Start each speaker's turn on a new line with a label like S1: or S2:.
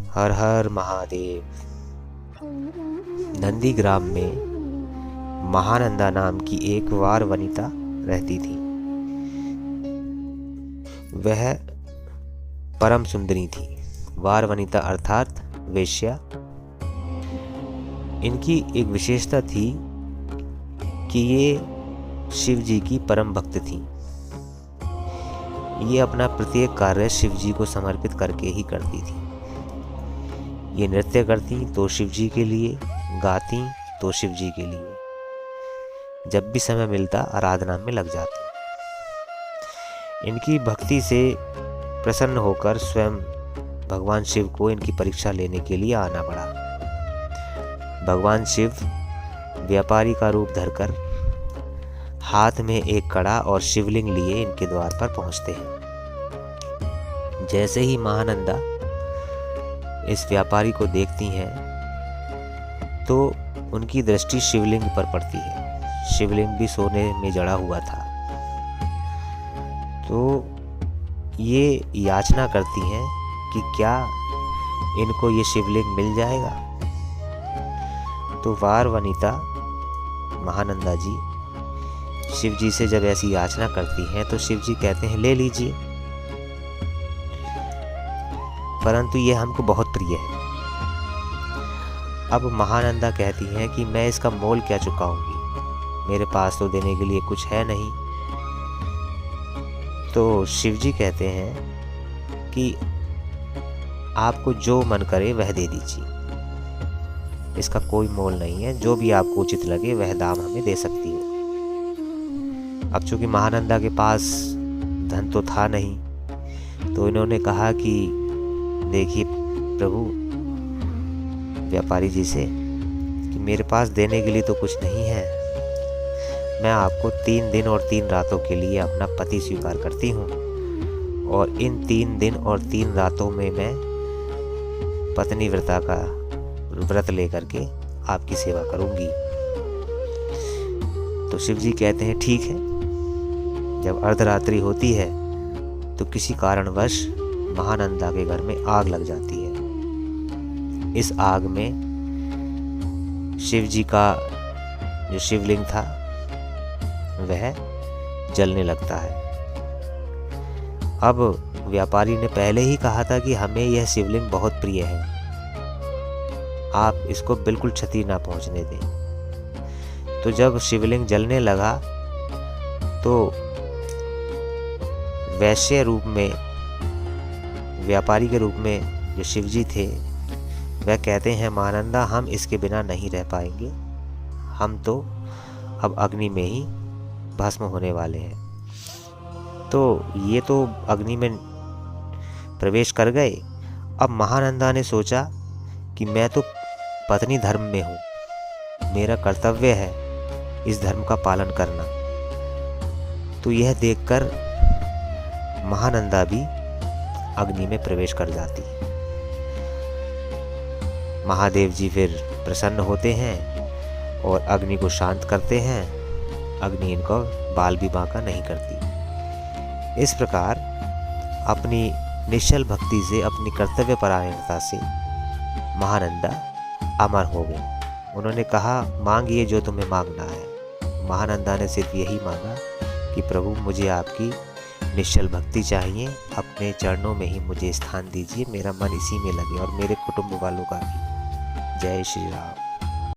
S1: हर हर महादेव। नंदीग्राम में महानंदा नाम की एक वार वनिता रहती थी। वह परम सुंदरी थी। वार वनिता अर्थात वेश्या। इनकी एक विशेषता थी कि ये शिव जी की परम भक्त थी। ये अपना प्रत्येक कार्य शिव जी को समर्पित करके ही करती थी। ये नृत्य करती तो शिव जी के लिए, गाती तो शिव जी के लिए, जब भी समय मिलता आराधना में लग जाती। इनकी भक्ति से प्रसन्न होकर स्वयं भगवान शिव को इनकी परीक्षा लेने के लिए आना पड़ा। भगवान शिव व्यापारी का रूप धरकर हाथ में एक कड़ा और शिवलिंग लिए इनके द्वार पर पहुंचते हैं। जैसे ही महानंदा इस व्यापारी को देखती हैं तो उनकी दृष्टि शिवलिंग पर पड़ती है। शिवलिंग भी सोने में जड़ा हुआ था। तो ये याचना करती हैं कि क्या इनको ये शिवलिंग मिल जाएगा। तो वार वनिता महानंदा जी शिव जी से जब ऐसी याचना करती हैं तो शिव जी कहते हैं ले लीजिए, परंतु ये हमको बहुत प्रिय है। अब महानंदा कहती हैं कि मैं इसका मोल क्या चुकाऊंगी, मेरे पास तो देने के लिए कुछ है नहीं। तो शिव जी कहते हैं कि आपको जो मन करे वह दे दीजिए, इसका कोई मोल नहीं है, जो भी आपको उचित लगे वह दाम हमें दे सकती है। अब चूंकि महानंदा के पास धन तो था नहीं, तो इन्होंने कहा कि देखिए प्रभु व्यापारी जी से कि मेरे पास देने के लिए तो कुछ नहीं है, मैं आपको 3 दिन और 3 रातों के लिए अपना पति स्वीकार करती हूँ, और इन 3 दिन और 3 रातों में मैं पत्नी व्रता का व्रत लेकर के आपकी सेवा करूंगी। तो शिव जी कहते हैं ठीक है। जब अर्धरात्रि होती है तो किसी कारणवश महानंदा के घर में आग लग जाती है। इस आग में शिव जी का जो शिवलिंग था वह जलने लगता है। अब व्यापारी ने पहले ही कहा था कि हमें यह शिवलिंग बहुत प्रिय है, आप इसको बिल्कुल क्षति ना पहुंचने दें। तो जब शिवलिंग जलने लगा तो वैश्य रूप में, व्यापारी के रूप में जो शिव जी थे वह कहते हैं महानंदा हम इसके बिना नहीं रह पाएंगे, हम तो अब अग्नि में ही भस्म होने वाले हैं। तो ये तो अग्नि में प्रवेश कर गए। अब महानंदा ने सोचा कि मैं तो पत्नी धर्म में हूँ, मेरा कर्तव्य है इस धर्म का पालन करना। तो यह देखकर महानंदा भी अग्नि में प्रवेश कर जाती है। महादेव जी फिर प्रसन्न होते हैं और अग्नि को शांत करते हैं। अग्नि इनको बाल भी बांका नहीं करती। इस प्रकार अपनी निश्चल भक्ति से, अपनी कर्तव्य परायणता से महानंदा अमर हो गई। उन्होंने कहा मांगिए जो तुम्हें मांगना है। महानंदा ने सिर्फ यही मांगा कि प्रभु मुझे आपकी निश्चल भक्ति चाहिए, अपने चरणों में ही मुझे स्थान दीजिए, मेरा मन इसी में लगे और मेरे कुटुंब वालों का भी। जय श्री राम।